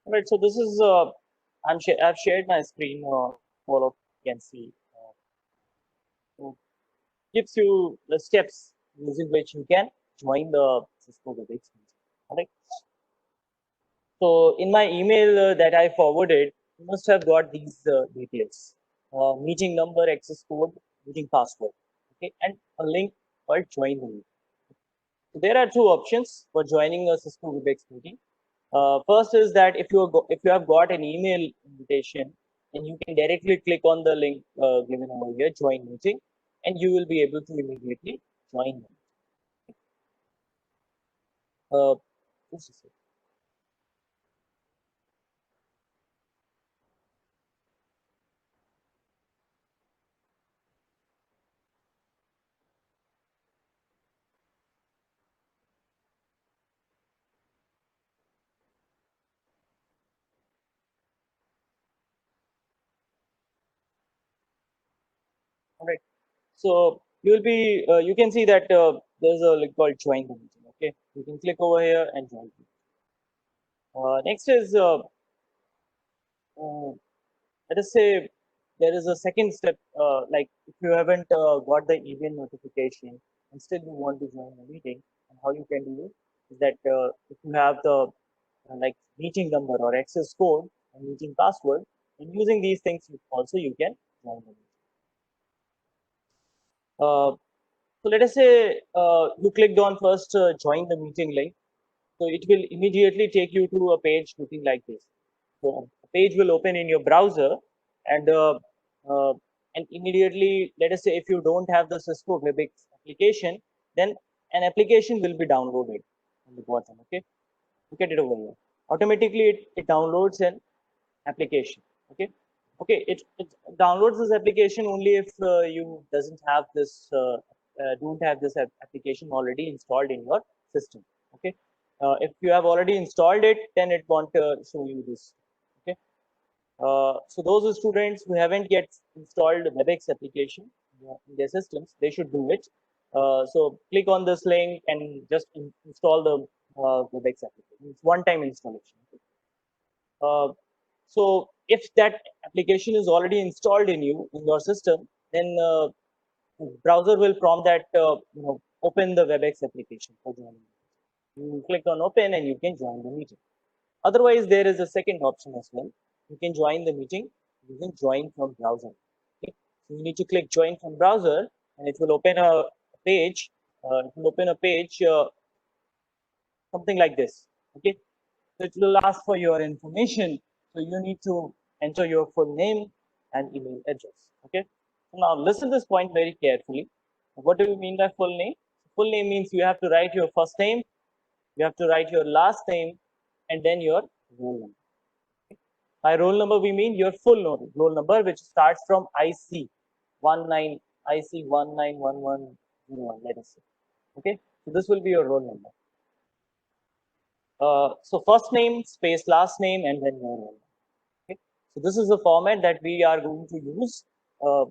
All right, so this is I've shared my screen. All of you can see. So gives you the steps using which you can join the Cisco Webex meeting. All right. So in my email that I forwarded, you must have got these details: meeting number, access code, meeting password, okay, and a link called join the meeting. So there are two options for joining a Cisco Webex meeting. First is that if you have got an email invitation, then you can directly click on the link given over here, join meeting, and you will be able to immediately join them. Uh, just a second. All right. So you can see that there's a link called join the meeting. Okay, you can click over here and join. Next is uh, let us say there is a second step. Like if you haven't got the email notification and still you want to join the meeting, and how you can do it is that if you have the like meeting number or access code and meeting password, and using these things also you can join the meeting. So let us say you clicked on first join the meeting link. So it will immediately take you to a page looking like this. So a page will open in your browser, and uh, and immediately, let us say if you don't have the Cisco Webex application, then an application will be downloaded on the bottom. Okay, look at it over here. Automatically, it downloads an application. Okay, it downloads this application only if you doesn't have this don't have this application already installed in your system. Okay, if you have already installed it, then it won't show you this. Okay, so those students who haven't yet installed Webex application in their systems, they should do it. So click on this link and just install the Webex application. It's one-time installation. Okay? So if that application is already installed in your system, then browser will prompt that open the Webex application for joining. You click on open and you can join the meeting. Otherwise, there is a second option as well. You can join the meeting using join from browser. Okay? So you need to click join from browser, and it will open a page. It will open a page something like this. Okay, so it will ask for your information. So you need to enter your full name and email address. Okay. So now listen to this point very carefully. What do you mean by full name? Full name means you have to write your first name, you have to write your last name, and then your roll number. By roll number, we mean your full roll number, which starts from IC 19 IC 191101. Let us say. Okay. So this will be your roll number. So first name, space, last name, and then your roll. Okay. So this is the format that we are going to use, uh,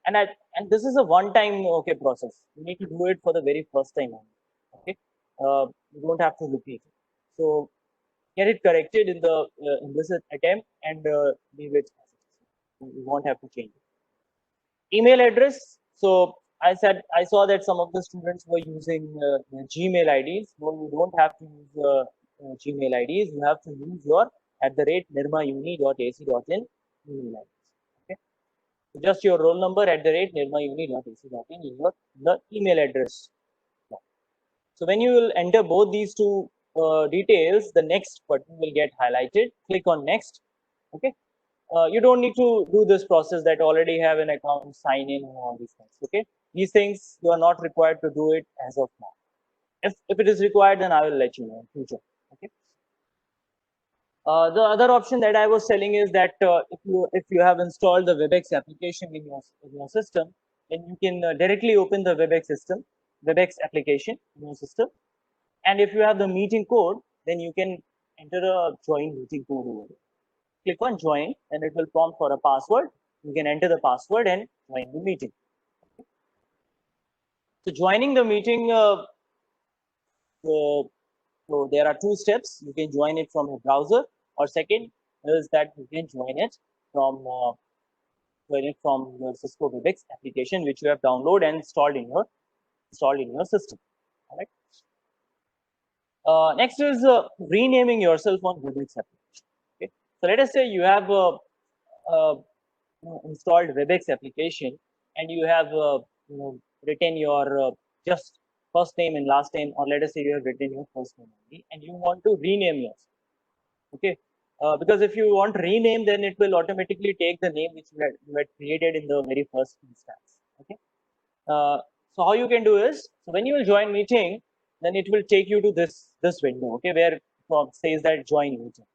and this is a one-time okay process. You need to do it for the very first time only. Okay, you don't have to repeat it. So get it corrected in this attempt and leave it. You won't have to change it. Email address. So I saw that some of the students were using Gmail IDs. No, you don't have to use Gmail IDs. You have to use your @nirmauni.ac.in email IDs. Okay, so just your roll number @nirmauni.ac.in is the email address. So when you will enter both these two details, the next button will get highlighted. Click on next. Okay, you don't need to do this process that already have an account, sign in, and all these things. Okay, these things you are not required to do it as of now. If it is required, then I will let you know in future. Okay. The other option that I was telling is that if you have installed the Webex application in your system, then you can directly open the Webex application in your system. And if you have the meeting code, then you can enter a join meeting code over there. Click on join, and it will prompt for a password. You can enter the password and join the meeting. So joining the meeting, so there are two steps. You can join it from a browser, or second is that you can join it from your Cisco Webex application, which you have downloaded and installed in your system. All right. Next is renaming yourself on Webex application. Okay. So let us say you have uh, installed Webex application and you have written your just first name and last name, or let us say you have written your first name only, and you want to rename yourself. Okay. Because if you want to rename, then it will automatically take the name which you had created in the very first instance. Okay. So how you can do is, so when you will join meeting, then it will take you to this window, okay, where it says that join meeting,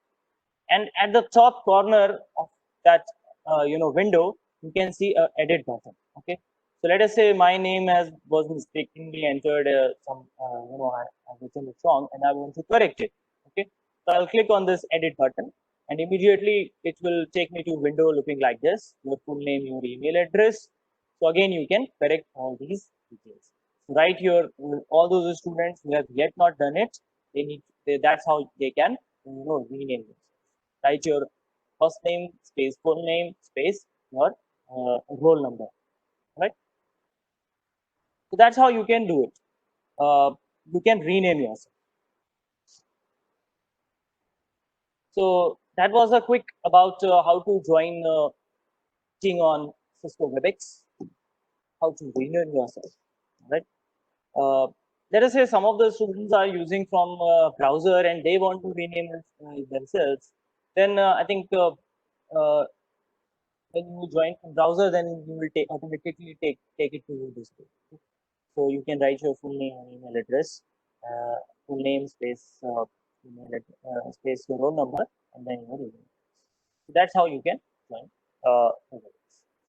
and at the top corner of that window, you can see a edit button. Okay, so let us say my name was mistakenly entered I've written it wrong and I want to correct it. Okay, so I'll click on this edit button and immediately it will take me to a window looking like this: your full name, your email address. So again, you can correct all these details. Write your all those students who have yet not done it. That's how they can rename themselves. Write your first name space full name space your roll number, right? So that's how you can do it. You can rename yourself. So that was a quick about how to join teaching on Cisco Webex, how to rename yourself, right? Uh, let us say some of the students are using from browser and they want to rename themselves. Then I think when you join from browser, then you will automatically take it to this page. So you can write your full name and email address, full name space space your roll number, and then your email. So that's how you can join.